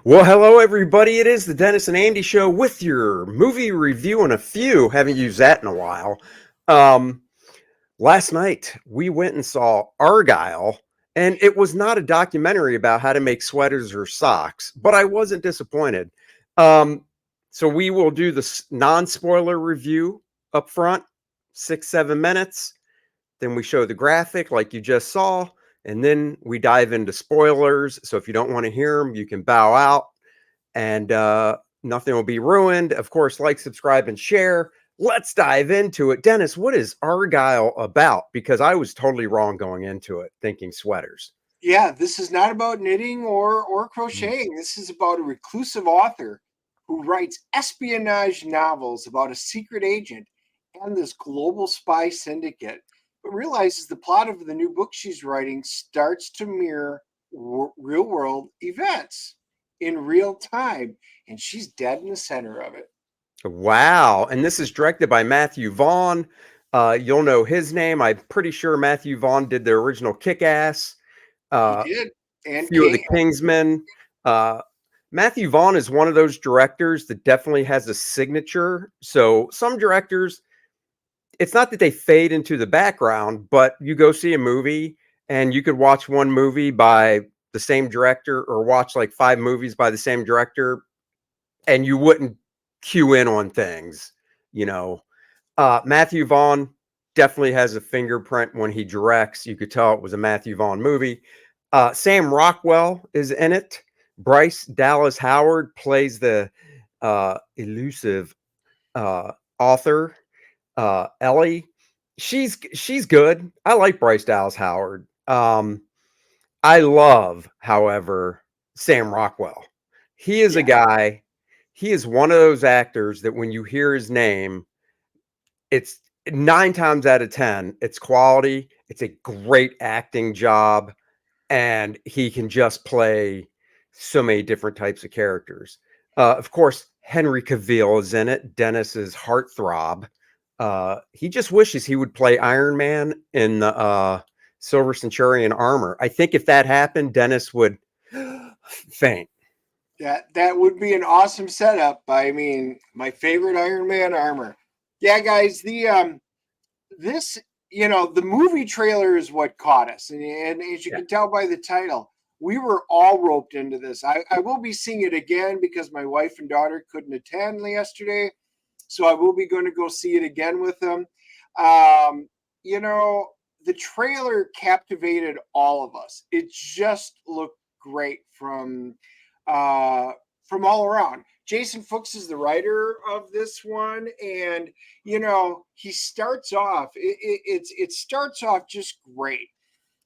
Well, hello everybody. It is the Dennis and Andy show with your movie review and a few. Haven't used that in a while. Um, Last night we went and saw Argyle, and it was not a documentary about how to make sweaters or socks, but I wasn't disappointed. Um, so we will do the non-spoiler review up front, 6-7 minutes. Then we show the graphic like you just saw, and then we dive into spoilers. So if you don't want to hear them, you can bow out and nothing will be ruined. Of course, like, subscribe, and share. Let's dive into it. Dennis, what is Argyle about? Because I was totally wrong going into it, thinking sweaters. Yeah, this is not about knitting or crocheting. This is about a reclusive author who writes espionage novels about a secret agent and this global spy syndicate, but realizes the plot of the new book she's writing starts to mirror real world events in real time, and she's dead in the center of it. Wow. And this is directed by Matthew Vaughn. You'll know his name. I'm pretty sure Matthew Vaughn did the original Kick Ass, He a did, and few of the Kate. Kingsmen. Uh, Matthew Vaughn is one of those directors that definitely has a signature. So some directors, it's not that they fade into the background, but you go see a movie and you could watch one movie by the same director or watch like 5 movies by the same director and you wouldn't cue in on things, you know. Matthew Vaughn definitely has a fingerprint when he directs. You could tell it was a Matthew Vaughn movie. Sam Rockwell is in it. Bryce Dallas Howard plays the elusive author. Ellie, she's good. I like Bryce Dallas Howard. I love, however, Sam Rockwell. He is a Yeah, guy. He is one of those actors that when you hear his name, it's 9 times out of 10, it's quality. It's a great acting job, and he can just play so many different types of characters. Of course, Henry Cavill is in it, Dennis's heartthrob. He just wishes he would play Iron Man in the Silver Centurion armor. I think if that happened, Dennis would faint. that would be an awesome setup. I mean, my favorite Iron Man armor. Yeah, guys, the this the movie trailer is what caught us, and as you Yeah. can tell by the title, we were all roped into this. I will be seeing it again because my wife and daughter couldn't attend yesterday, so I will be going to go see it again with them. Um, you know, the trailer captivated all of us. It just looked great uh, from all around. Jason Fuchs is the writer of this one, and he starts off. It starts off just great.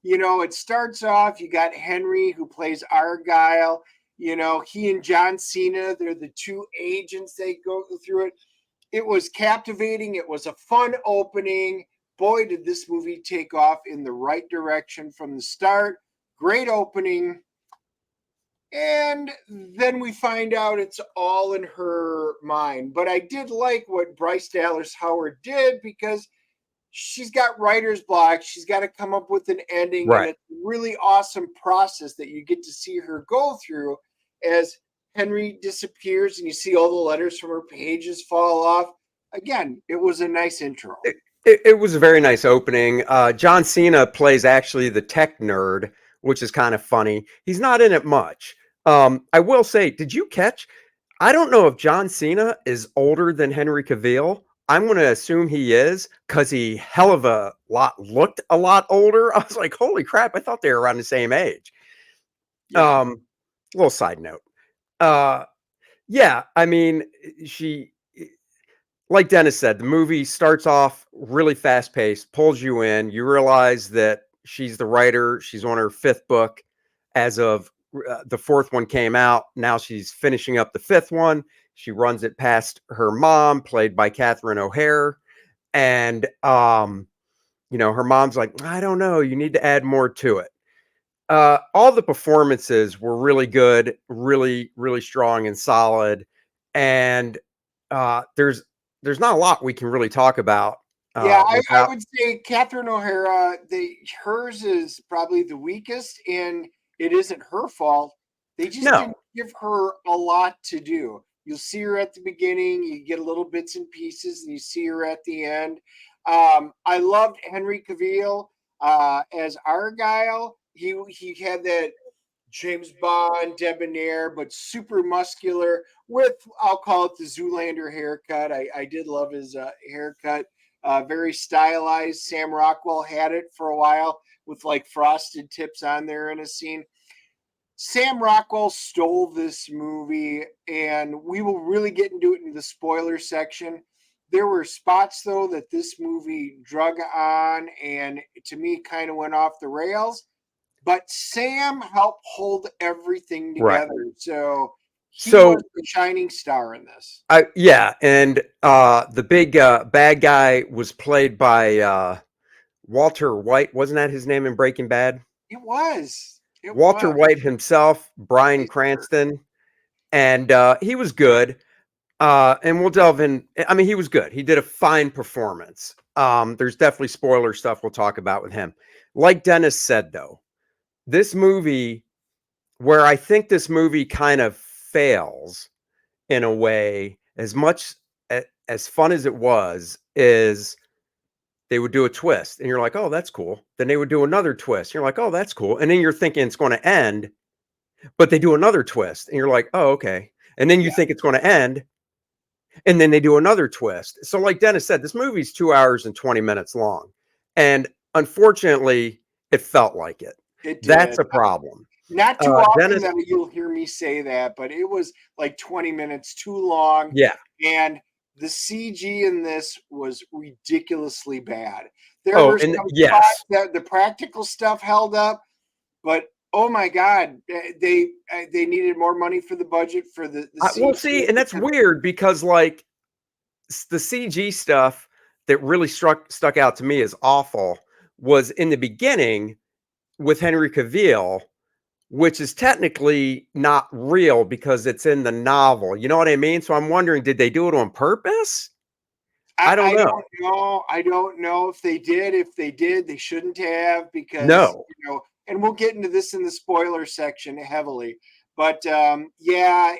It starts off. You got Henry who plays Argyle. He and John Cena. They're the two agents. They go through it. It was captivating. It was a fun opening. Boy, did this movie take off in the right direction from the start. Great opening. And then we find out it's all in her mind. But I did like what Bryce Dallas Howard did because she's got writer's block. She's got to come up with an ending. And Right. it's a really awesome process that you get to see her go through as Henry disappears and you see all the letters from her pages fall off. Again, it was a nice intro. It was a very nice opening. John Cena plays actually the tech nerd, which is kind of funny. He's not in it much. I will say, did you catch? I don't know if John Cena is older than Henry Cavill. I'm going to assume he is because he hell of a lot looked a lot older. I was like, holy crap! I thought they were around the same age. Yeah. Um, Little side note. Uh, yeah, I mean, she like Dennis said, the movie starts off really fast paced, pulls you in. You realize that she's the writer. She's on her 5th book as of the 4th one came out. Now she's finishing up the 5th one. She runs it past her mom, played by Catherine O'Hare. And, her mom's like, I don't know. You need to add more to it. All the performances were really good, really, really strong and solid. And there's not a lot we can really talk about Yeah, I without. would say Catherine O'Hara, hers is probably the weakest, and it isn't her fault. They just No. didn't give her a lot to do. You'll see her at the beginning, you get a little bits and pieces, and you see her at the end. I loved Henry Cavill as Argyle. He had that James Bond debonair, but super muscular with, I'll call it the Zoolander haircut. I did love his haircut. Very stylized. Sam Rockwell had it for a while with like frosted tips on there in a scene. Sam Rockwell stole this movie, and we will really get into it in the spoiler section. There were spots, though, that this movie drug on and to me kind of went off the rails. But Sam helped hold everything Right. together. So he So was the shining star in this. yeah, and the big bad guy was played by Walter White. Wasn't that his name in Breaking Bad? It was. It Walter was. White himself, Bryan Nice work. Cranston, and he was good. And we'll delve in. I mean, he was good. He did a fine performance. There's definitely spoiler stuff we'll talk about with him. Like Dennis said, though, this movie, where I think this movie kind of fails in a way, as much as fun as it was, is they would do a twist and you're like, oh, that's cool. Then they would do another twist. You're like, oh, that's cool. And then you're thinking it's going to end, but they do another twist and you're like, oh, okay. And then you Yeah. think it's going to end, and then they do another twist. So, like Dennis said, this movie's 2 hours and 20 minutes long. And unfortunately, it felt like it. It That's did. a problem. Not too often Dennis, that you'll hear me say that, but it was like 20 minutes too long. yeah. And the CG in this was ridiculously bad. There Oh, were and some yes. spots that the practical stuff held up, but oh my god, they needed more money for the budget for the CG. Well, see, and that's weird because like the CG stuff that really stuck out to me as awful was in the beginning with Henry Cavill, which is technically not real because it's in the novel. You know what I mean? So I'm wondering, did they do it on purpose? I don't know. Don't know. I don't know if they did. If they did, they shouldn't have because No. and we'll get into this in the spoiler section heavily. But yeah,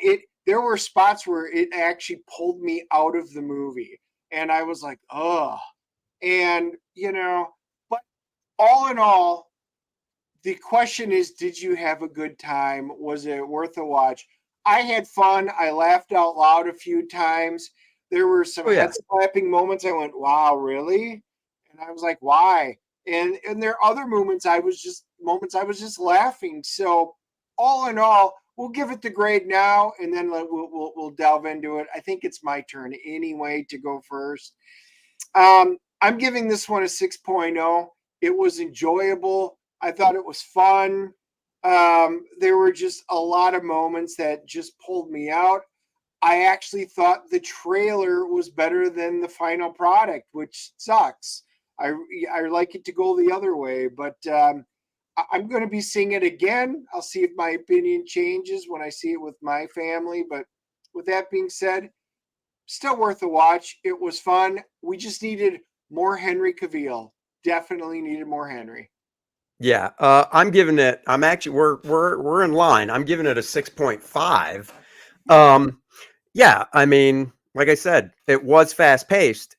there were spots where it actually pulled me out of the movie, and I was like, oh, and but all in all, the question is, did you have a good time? Was it worth a watch? I had fun. I laughed out loud a few times. There were some Oh, yeah. head slapping moments. I went, wow, really? And I was like, why? And there are other moments I was just laughing. So all in all, we'll give it the grade now, and then we'll delve into it. I think it's my turn anyway to go first. I'm giving this one a 6.0. It was enjoyable. I thought it was fun. There were just a lot of moments that just pulled me out. I actually thought the trailer was better than the final product, which sucks. I like it to go the other way, but I'm going to be seeing it again. I'll see if my opinion changes when I see it with my family. But with that being said, still worth a watch. It was fun. We just needed more Henry Cavill. Definitely needed more Henry. Yeah. I'm giving it, I'm actually, we're in line. I'm giving it a 6.5. Yeah, I mean, like I said, it was fast paced,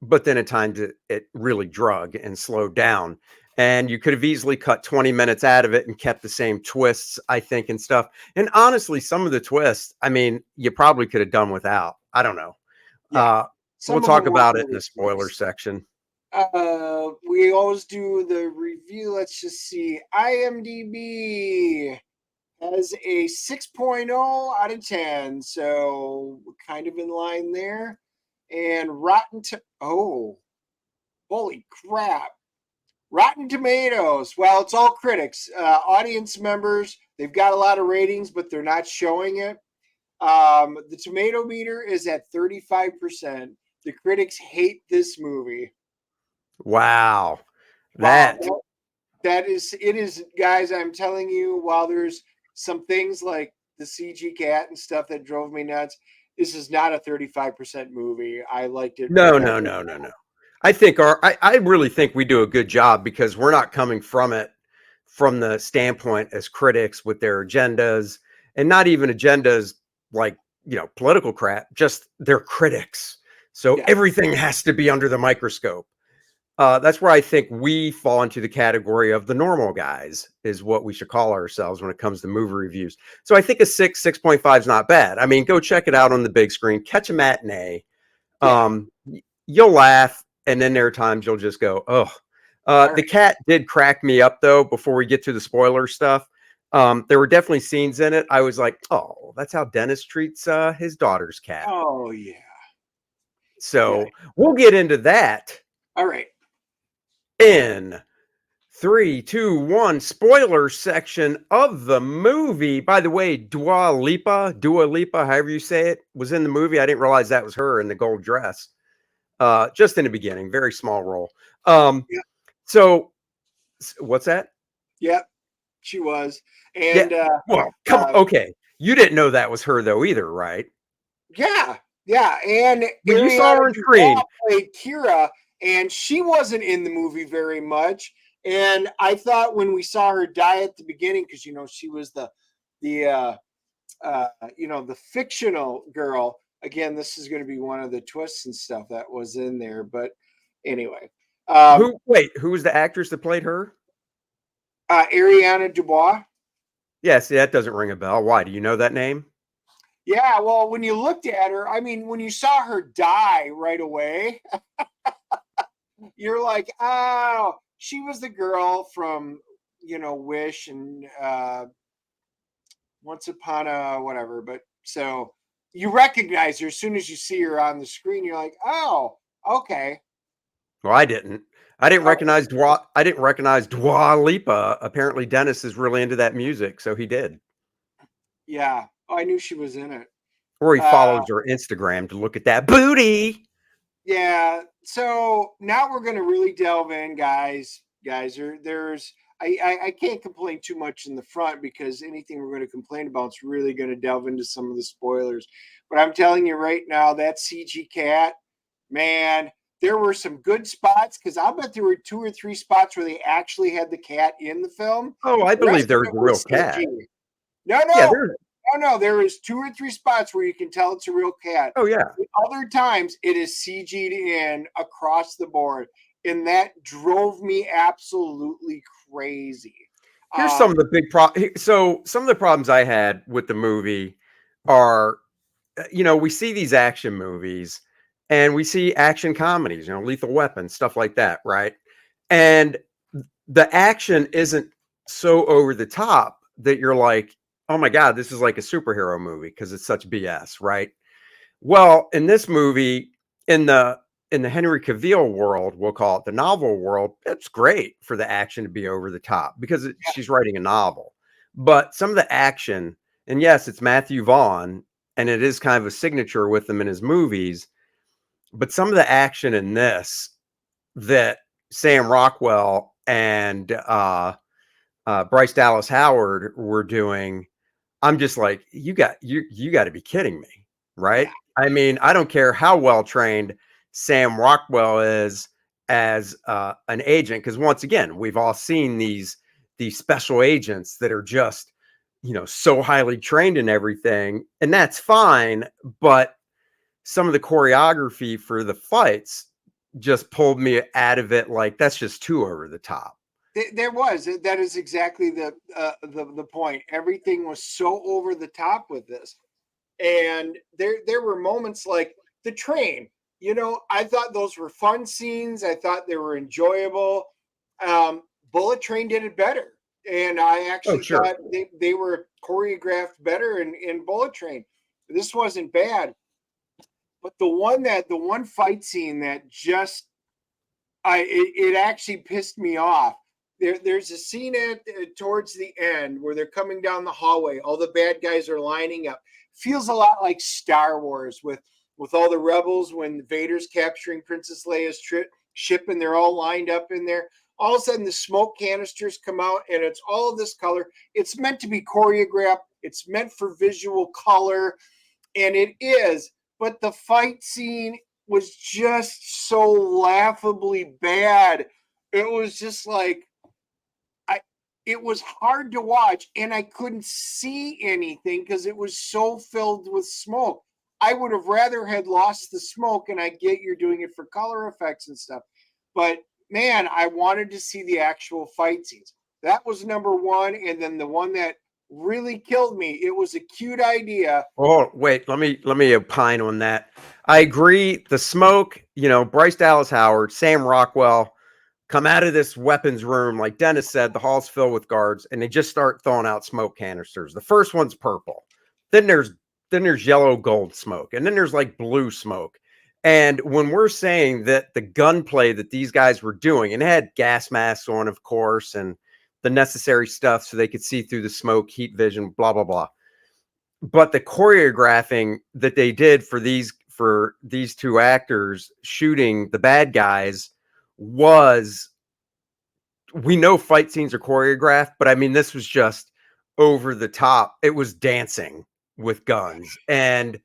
but then at times it really drug and slowed down. And you could have easily cut 20 minutes out of it and kept the same twists, I think, and stuff. And honestly, some of the twists, I mean, you probably could have done without. I don't know. Yeah, We'll talk about it in the spoiler section. We always do the review. Let's just see. IMDb has a 6.0 out of 10. So we're kind of in line there. And oh, holy crap. Rotten Tomatoes. Well, it's all critics, audience members. They've got a lot of ratings, but they're not showing it. The tomato meter is at 35%. The critics hate this movie. Wow. Wow, it is, guys. I'm telling you, while there's some things like the CG cat and stuff that drove me nuts, this is not a 35% movie. I liked it. No. I think I really think we do a good job because we're not coming from it from the standpoint as critics with their agendas and not even agendas like, political crap, just they're critics. So Yeah. everything has to be under the microscope. That's where I think we fall into the category of the normal guys, is what we should call ourselves when it comes to movie reviews. So I think a 6.5 is not bad. I mean, go check it out on the big screen, catch a matinee. Yeah. You'll laugh, and then there are times you'll just go, oh. The cat did crack me up, though, before we get to the spoiler stuff. There were definitely scenes in it. I was like, oh, that's how Dennis treats his daughter's cat. Oh, yeah. So we'll get into that. All right. In 3, 2, 1, spoiler section of the movie. By the way, Dua Lipa, however you say it, was in the movie. I didn't realize that was her in the gold dress. Just in the beginning, very small role. Yeah. So what's that? Yeah, she was. And well, come on. Okay. You didn't know that was her though either, right? Yeah. And when you saw her on screen, played Kira, and she wasn't in the movie very much. And I thought when we saw her die at the beginning, because she was the fictional girl. Again, this is going to be one of the twists and stuff that was in there. But anyway, who was the actress that played her? Ariana Dubois. Yeah, see, that doesn't ring a bell. Why? Do you know that name? Yeah, well, when you looked at her, I mean, when you saw her die right away, you're like, oh, she was the girl from, Wish and Once Upon a whatever. But so you recognize her as soon as you see her on the screen. You're like, oh, okay. Well, I didn't recognize Dua Lipa. Apparently, Dennis is really into that music, so he did. Yeah. Oh, I knew she was in it. Or he follows her Instagram to look at that booty. Yeah. So now we're going to really delve in, guys. I can't complain too much in the front because anything we're going to complain about is really going to delve into some of the spoilers. But I'm telling you right now, that CG cat, man, there were some good spots because I bet there were 2 or 3 spots where they actually had the cat in the film. Oh, I believe there was a real cat. No. Yeah, no. There is 2 or 3 spots where you can tell it's a real cat. Oh, yeah. Other times it is CG'd in across the board. And that drove me absolutely crazy. Here's some of the big problems. So some of the problems I had with the movie are, we see these action movies and we see action comedies, Lethal Weapon, stuff like that, right? And the action isn't so over the top that you're like, oh my God, this is like a superhero movie because it's such BS, right? Well, in this movie, in the Henry Cavill world, we'll call it the novel world, it's great for the action to be over the top because she's writing a novel. But some of the action, and yes, it's Matthew Vaughn, and it is kind of a signature with him in his movies, but some of the action in this that Sam Rockwell and Bryce Dallas Howard were doing, I'm just like, you got to be kidding me, right? Yeah. I mean, I don't care how well trained Sam Rockwell is as an agent, because once again, we've all seen these special agents that are just, so highly trained in everything, and that's fine. But some of the choreography for the fights just pulled me out of it. Like, that's just too over the top. That is exactly the point. Everything was so over the top with this, and there were moments like the train. I thought those were fun scenes. I thought they were enjoyable. Bullet Train did it better, and I actually thought they were choreographed better in Bullet Train. This wasn't bad, but the one fight scene that just it actually pissed me off. There's a scene towards the end where they're coming down the hallway. All the bad guys are lining up. Feels a lot like Star Wars with all the rebels when Vader's capturing Princess Leia's ship and they're all lined up in there. All of a sudden, the smoke canisters come out and it's all of this color. It's meant to be choreographed. It's meant for visual color, and it is. But the fight scene was just so laughably bad. It was just like, it was hard to watch, and I couldn't see anything because it was so filled with smoke. I would have rather had lost the smoke, and I get you're doing it for color effects and stuff, but man, I wanted to see the actual fight scenes. That was number one, and then the one that really killed me, it was a cute idea. Oh, wait, let me opine on that. I agree. The smoke, Bryce Dallas Howard, Sam Rockwell come out of this weapons room, like Dennis said, the hall's filled with guards, and they just start throwing out smoke canisters. The first one's purple. Then there's yellow gold smoke, and then there's like blue smoke. And when we're saying that the gunplay that these guys were doing, and they had gas masks on, of course, and the necessary stuff so they could see through the smoke, heat vision, blah, blah, blah. But the choreographing that they did for these two actors shooting the bad guys was, we know fight scenes are choreographed, but I mean, this was just over the top. It was dancing with guns. And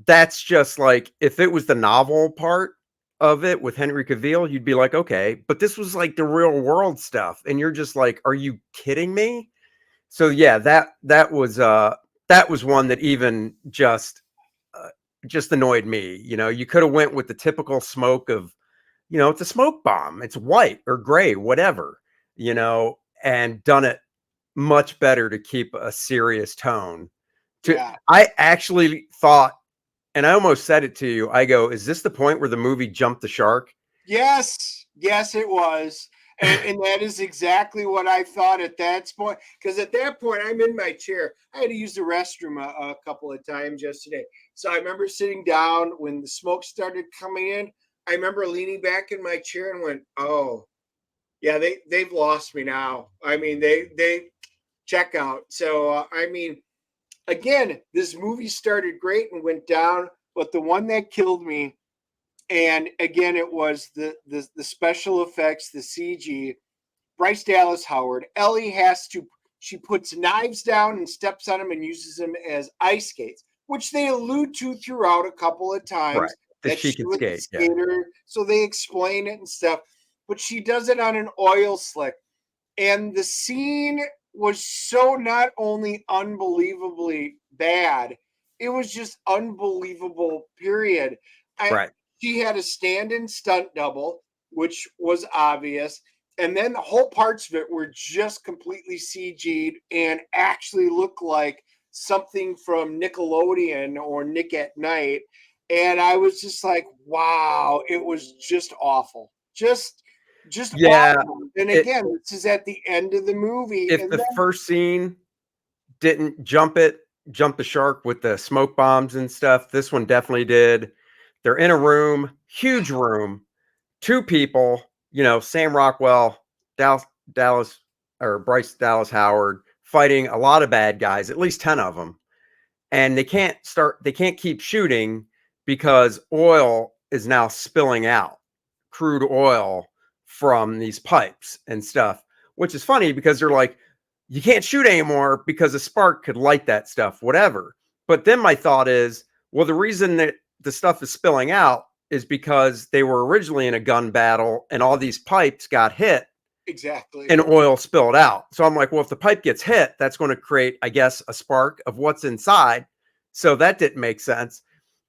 that's just like, if it was the novel part of it with Henry Cavill, you'd be like, okay, but this was like the real world stuff. And you're just like, are you kidding me? So yeah, that was one that even just annoyed me. You could have went with the typical smoke of, it's a smoke bomb. It's white or gray, whatever, and done it much better to keep a serious tone. Yeah. I actually thought, and I almost said it to you, I go, is this the point where the movie jumped the shark? Yes, it was. And that is exactly what I thought at that point. Because at that point, I'm in my chair. I had to use the restroom a couple of times yesterday. So I remember sitting down when the smoke started coming in. I remember leaning back in my chair and went, oh, yeah, they've lost me now. I mean, they check out. So, I mean, again, this movie started great and went down. But the one that killed me, and again, it was the special effects, the CG. Bryce Dallas Howard. Ellie she puts knives down and steps on them and uses them as ice skates, which they allude to throughout a couple of times. Right. That she can skate. Skater, yeah. So they explain it and stuff. But she does it on an oil slick. And the scene was so not only unbelievably bad, it was just unbelievable, period. Right. She had a stand-in stunt double, which was obvious. And then the whole parts of it were just completely CG'd and actually looked like something from Nickelodeon or Nick at Night. And I was just like, wow, it was just awful. Just yeah. awful. And again, this is at the end of the movie. If the first scene didn't jump the shark with the smoke bombs and stuff, this one definitely did. They're in a room, huge room, two people, Sam Rockwell, Dallas or Bryce Dallas Howard fighting a lot of bad guys, at least 10 of them. And they can't keep shooting because oil is now spilling out, crude oil from these pipes and stuff, which is funny because they're like, you can't shoot anymore because a spark could light that stuff, whatever. But then my thought is, well, the reason that the stuff is spilling out is because they were originally in a gun battle and all these pipes got hit. Exactly. And oil spilled out. So I'm like, well, if the pipe gets hit, that's going to create, I guess, a spark of what's inside. So that didn't make sense.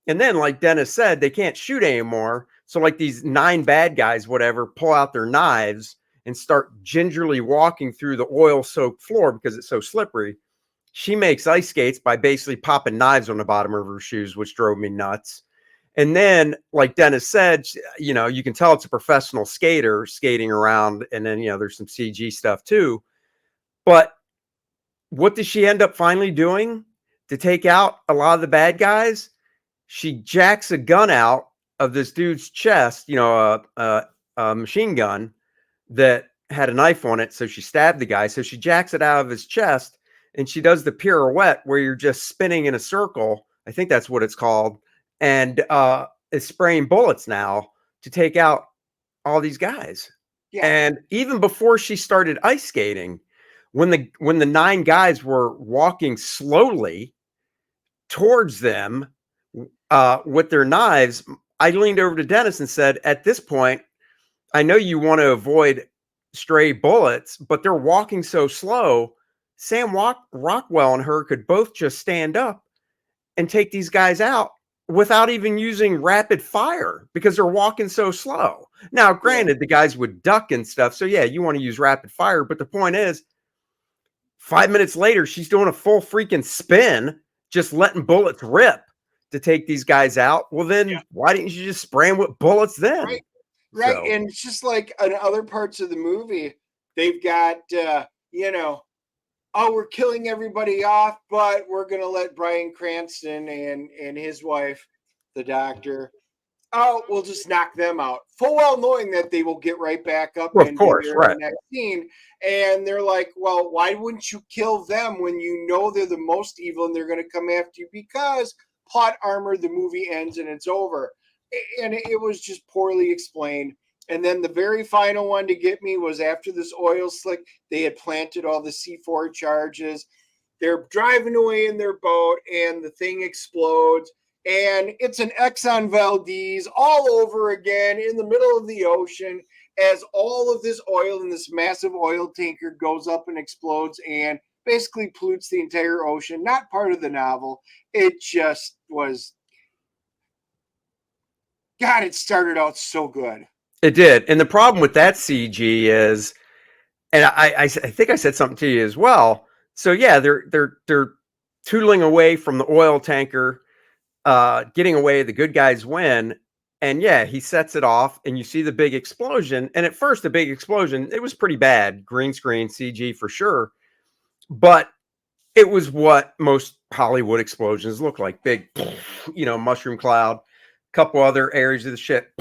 And then, like Dennis said, they can't shoot anymore. So like these 9 bad guys, whatever, pull out their knives and start gingerly walking through the oil-soaked floor because it's so slippery. She makes ice skates by basically popping knives on the bottom of her shoes, which drove me nuts. And then, like Dennis said, you can tell it's a professional skater skating around. And then, there's some CG stuff too. But what does she end up finally doing to take out a lot of the bad guys? She jacks a gun out of this dude's chest, a machine gun that had a knife on it. So she stabbed the guy. So she jacks it out of his chest and she does the pirouette where you're just spinning in a circle. I think that's what it's called. And is spraying bullets now to take out all these guys. Yeah. And even before she started ice skating, when the 9 guys were walking slowly towards them with their knives, I leaned over to Dennis and said, at this point, I know you want to avoid stray bullets, but they're walking so slow. Rockwell and her could both just stand up and take these guys out without even using rapid fire because they're walking so slow. Now, granted, the guys would duck and stuff. So, yeah, you want to use rapid fire. But the point is, 5 minutes later, she's doing a full freaking spin, just letting bullets rip to take these guys out. Well, then why didn't you just spray them with bullets then? Right. So. And it's just like in other parts of the movie, they've got, oh, we're killing everybody off, but we're going to let Bryan Cranston and his wife, the doctor, we'll just knock them out. Full well knowing that they will get right back up and be there in the next scene. And they're like, well, why wouldn't you kill them when you know they're the most evil and they're going to come after you? Because plot armor, the movie ends and it's over. And it was just poorly explained. And then the very final one to get me was after this oil slick, they had planted all the C4 charges. They're driving away in their boat and the thing explodes. And it's an Exxon Valdez all over again in the middle of the ocean as all of this oil in this massive oil tanker goes up and explodes and basically pollutes the entire ocean. Not part of the novel. It just was. God, it started out so good. It did. And the problem with that CG is, and I think I said something to you as well. So yeah, they're tootling away from the oil tanker, getting away. The good guys win. And yeah, he sets it off and you see the big explosion. And at first, the big explosion, it was pretty bad. Green screen CG for sure. But it was what most Hollywood explosions look like. Big, mushroom cloud, couple other areas of the ship,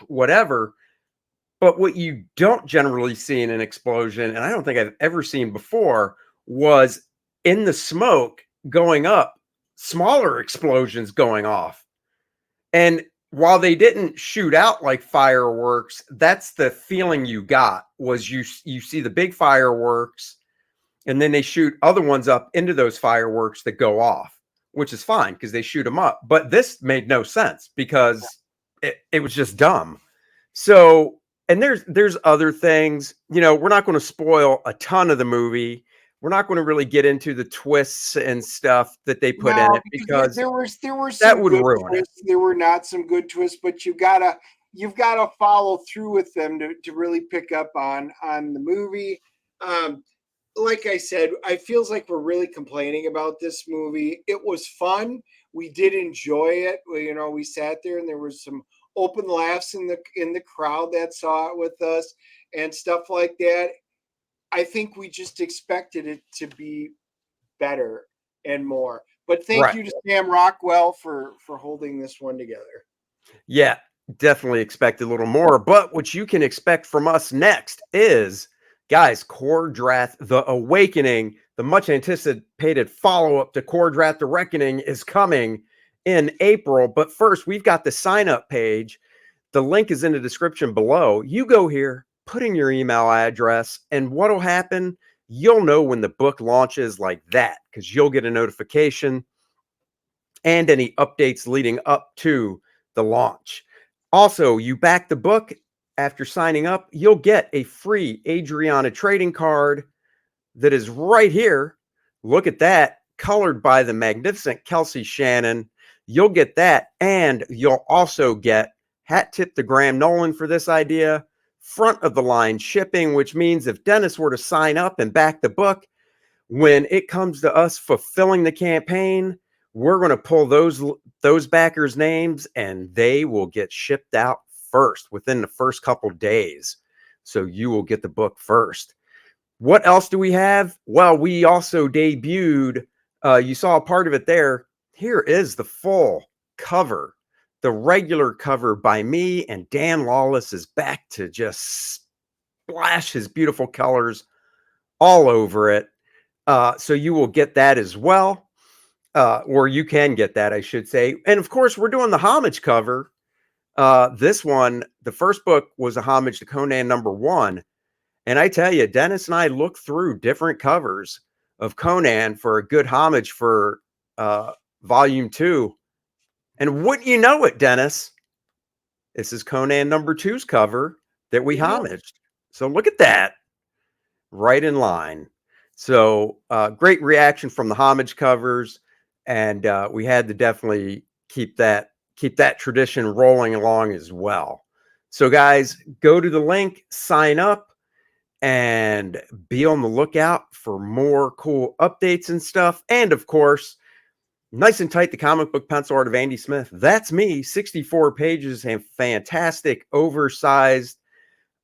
whatever. But what you don't generally see in an explosion, and I don't think I've ever seen before, was in the smoke going up, smaller explosions going off. And while they didn't shoot out like fireworks, that's the feeling you got, was you see the big fireworks and then they shoot other ones up into those fireworks that go off, which is fine because they shoot them up. But this made no sense because it was just dumb. So, and there's other things, we're not going to spoil a ton of the movie. We're not going to really get into the twists and stuff that they put in it because there were some that would good ruin twists. it. There were not some good twists, but you've got to follow through with them to really pick up on the movie. Like I said, I feels like we're really complaining about this movie. It was fun. We did enjoy it. We sat there and there was some open laughs in the crowd that saw it with us and stuff like that. I think we just expected it to be better and more. But thank you to Sam Rockwell for holding this one together. Yeah, definitely expect a little more. But what you can expect from us next is, guys, Kor-Drath the Awakening, the much anticipated follow-up to Kor-Drath the Reckoning, is coming in April. But first, we've got the sign-up page. The link is in the description below. You go here, put in your email address, and what'll happen, you'll know when the book launches like that, because you'll get a notification and any updates leading up to the launch. Also, you back the book. After signing up, you'll get a free Adriana trading card that is right here. Look at that, colored by the magnificent Kelsey Shannon. You'll get that, and you'll also get hat tip to Graham Nolan for this idea, front of the line shipping, which means if Dennis were to sign up and back the book, when it comes to us fulfilling the campaign, we're going to pull those backers' names and they will get shipped out first within the first couple days. So you will get the book first. What else do we have? Well, we also debuted, you saw a part of it there. Here is the full cover. The regular cover by me, and Dan Lawless is back to just splash his beautiful colors all over it. So you will get that as well. Or you can get that, I should say. And of course, we're doing the homage cover. This one, the first book was a homage to Conan #1. And I tell you, Dennis and I looked through different covers of Conan for a good homage for volume 2. And wouldn't you know it, Dennis, this is Conan #2's cover that we homaged. So look at that. Right in line. So great reaction from the homage covers. And we had to definitely keep that tradition rolling along as well. So guys, go to the link, sign up, and be on the lookout for more cool updates and stuff. And of course, Nice and Tight, the comic book pencil art of Andy Smith. That's me, 64 pages and fantastic, oversized.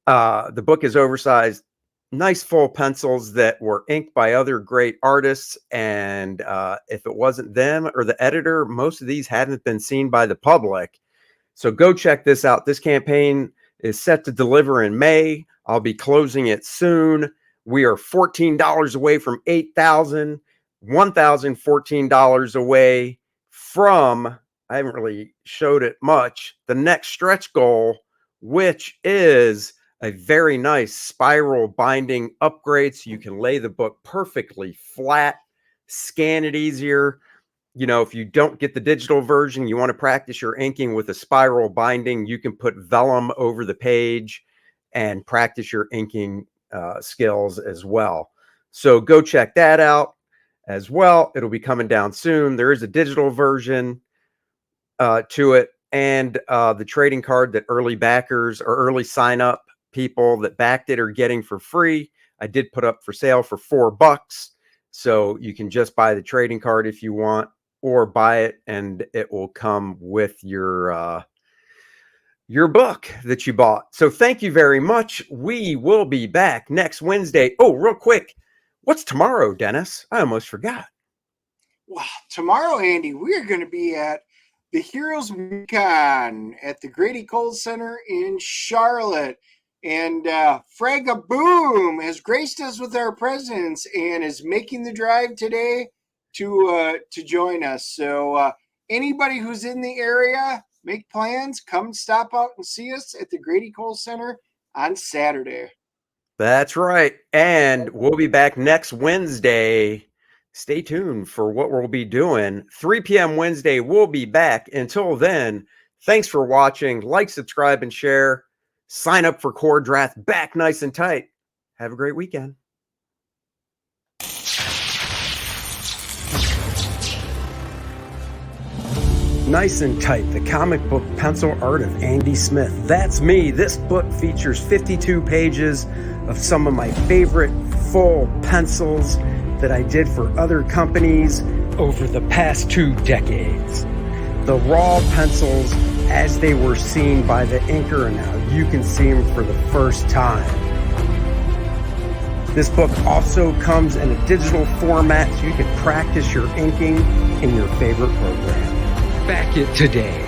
The book is oversized, nice full pencils that were inked by other great artists. And if it wasn't them or the editor, most of these hadn't been seen by the public. So go check this out. This campaign is set to deliver in May. I'll be closing it soon. We are $14 away from 8,000, $1,014 away from, I haven't really showed it much, the next stretch goal, which is a very nice spiral binding upgrade so you can lay the book perfectly flat, scan it easier. You know, if you don't get the digital version, you want to practice your inking with a spiral binding, you can put vellum over the page and practice your inking skills as well. So go check that out as well. It'll be coming down soon. There is a digital version to it, and the trading card that early backers or early sign up people that backed it are getting for free. I did put up for sale for $4, so you can just buy the trading card if you want, or buy it and it will come with your book that you bought. So thank you very much. We will be back next Wednesday. Oh, real quick, what's tomorrow, Dennis? I almost forgot. Well, tomorrow, Andy, we are going to be at the Heroes Weekend at the Grady Cole Center in Charlotte. And Fragga Boom has graced us with our presence and is making the drive today to join us. So anybody who's in the area, make plans, come stop out and see us at the Grady Cole Center on Saturday. That's right. And we'll be back next Wednesday. Stay tuned for what we'll be doing. 3 p.m. Wednesday, we'll be back. Until then, thanks for watching. Like, subscribe, and share. Sign up for Kor-Drath back nice and tight. Have a great weekend. Nice and Tight, the comic book pencil art of Andy Smith. That's me. This book features 52 pages of some of my favorite full pencils that I did for other companies over the past 2 decades. The raw pencils as they were seen by the inker, and now you can see them for the first time. This book also comes in a digital format so you can practice your inking in your favorite program. Back it today.